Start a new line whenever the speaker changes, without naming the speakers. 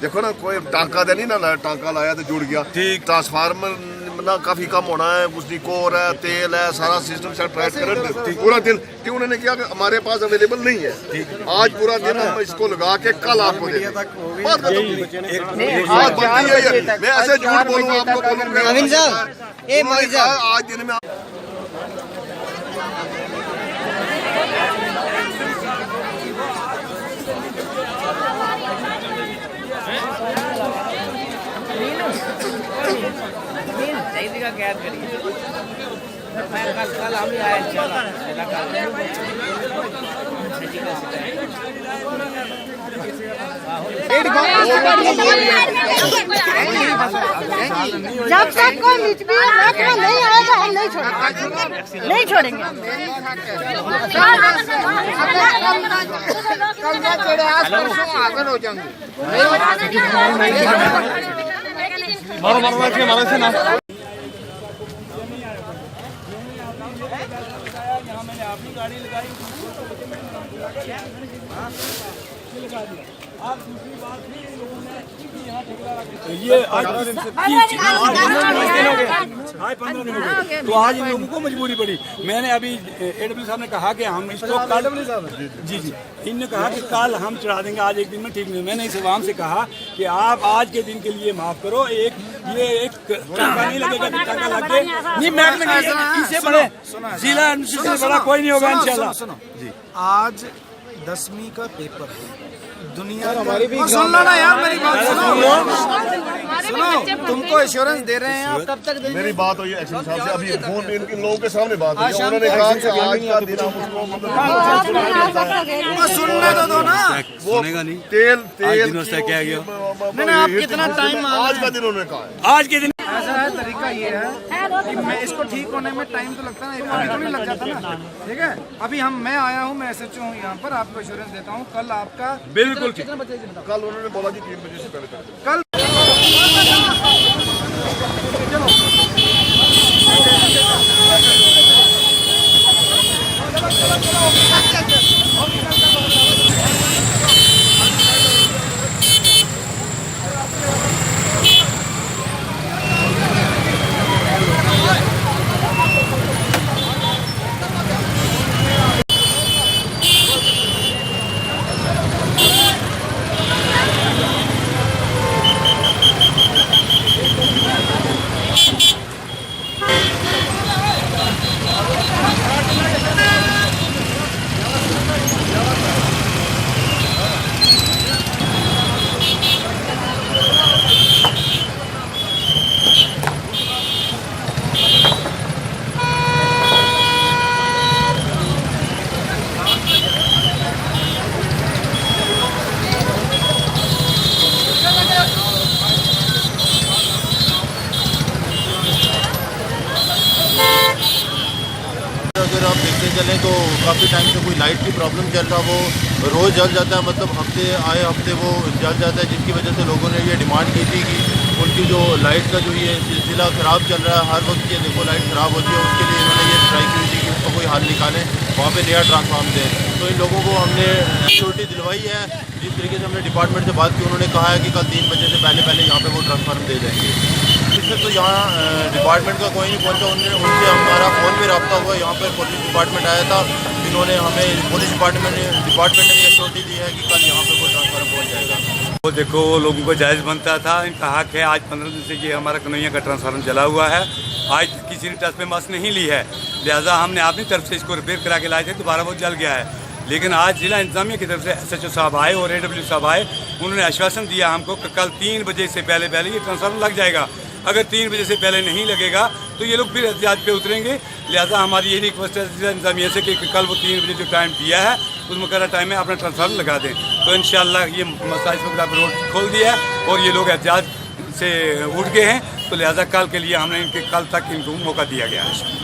देखो ना, कोई टांका दे नहीं ना लाया, टांका लाया तो जुड़ गया। ठीक, ट्रांसफार्मर ना काफी कम होना है, उसकी कोर है, तेल है, सारा सिस्टम सेट कर पूरा दिन कि उन्होंने किया कि हमारे पास अवेलेबल नहीं है। आज पूरा दिन हम इसको लगा के कल आपको दे देंगे। मैं ऐसे झूठ बोलूँ आपको, बोलूँगा आज दिन में
कैद करिए। कल हम ही आए
जब तक कोई नहीं आएगा हम नहीं छोड़ेंगे, नहीं छोड़ेंगे। आगे हो जाएंगे।
मारो से ना।
यहाँ मैंने अपनी गाड़ी लगाई, आप दूसरी बात भी लोगों ने यहाँ ठेकेदार ये आज 15 दिन हो गए, तो आज इन लोगों को मजबूरी पड़ी। मैंने अभी AW साहब ने कहा कि हम इसको जी इनने कहा कि कल हम चढ़ा देंगे, आज एक दिन में ठीक नहीं। मैंने इस आवाम से कहा कि आप आज के दिन के लिए माफ करो, ये एक टाका नहीं लगेगा, टाका लग के नहीं महकमे इससे बड़े जिला एडमिनिस्ट्रेशन बड़ा कोई नहीं होगा इंशाल्लाह।
सुनो जी, आज 10वीं का पेपर है, दुनिया हमारी भी सुन लो ना यार, मेरी बात सुनो, तुमको एश्योरेंस दे रहे हैं, आप कब तक देंगे?
मेरी बात हुई एक्शन साहब से, अभी फोन पे इन लोगों के सामने बात हुई, उन्होंने कहा कि आज का दिन हम उसको
सुनने तो दो ना,
सुनेगा नहीं।
तेल
क्या गया
नहीं, आप कितना टाइम
आज का दिन उन्होंने कहा,
आज के दिन
ऐसा है। तरीका ये है कि मैं इसको ठीक होने में टाइम तो लगता है ना, 1 महीना भी लग जाता ना, ठीक है। अभी मैं आया हूँ, मैं SHO हूँ यहाँ पर, आपको एश्योरेंस देता हूँ कल आपका
बिल्कुल
कितने बजे?
कल उन्होंने बोला कि 3 बजे से पहले
कल
अगर आप देखते चलें तो काफ़ी टाइम से कोई लाइट की प्रॉब्लम चल रहा, वो रोज़ जल जाता है, मतलब हफ्ते वो जल जाता है, जिसकी वजह से लोगों ने ये डिमांड की थी कि उनकी जो लाइट का जो ये सिलसिला ख़राब चल रहा है, हर वक्त ये देखो लाइट ख़राब होती है, उसके लिए इन्होंने ये ट्राई की थी कि उसका कोई हल निकालें, वहाँ पे नया ट्रांसफार्म दें। तो इन लोगों को हमने सिक्योरिटी दिलवाई है, जिस तरीके से हमने डिपार्टमेंट से बात की, उन्होंने कहा है कि कल 3 बजे से पहले यहाँ पर वो ट्रांसफार्म दे जाएंगे। इससे तो यहाँ डिपार्टमेंट का कोई नहीं पहुँचा, उनसे हमारा फ़ोन पे रब्ता हुआ, यहाँ पर पुलिस डिपार्टमेंट आया था, इन्होंने हमें पुलिस डिपार्टमेंट ने भी एश्योरिटी दी है कि कल यहाँ पर कोई ट्रांसफार्म पहुँच जाएगा।
वो देखो लोगों को जायज़ बनता था, कहा कि आज 15 दिन से ये हमारा कन्हैया का ट्रांसफार्मर जला हुआ है, आज किसी ने टच पे मस नहीं ली है, लिहाजा हमने अपनी तरफ से इसको रिपेयर करा के लाए थे, दोबारा वो जल गया है। लेकिन आज जिला इंतजामिया की तरफ से SHO साहब आए और AW साहब आए, उन्होंने आश्वासन दिया हमको कि कल 3 बजे से पहले ये ट्रांसफार्मर लग जाएगा। अगर 3 बजे से पहले नहीं लगेगा तो ये लोग फिर एहतियात पे उतरेंगे। लिहाजा हमारी यही रिक्वेस्ट है जिला इंतजामिया से कि कल वो 3 बजे जो टाइम दिया है उस मुकर्रर टाइम में अपना ट्रांसफार्मर लगा दें। तो इंशाअल्लाह ये मसाइल वक्त रोड खोल दिया है और ये लोग एहतियात से उठ गए हैं, तो लिहाजा कल के लिए हमने कल तक इनको मौका दिया गया है।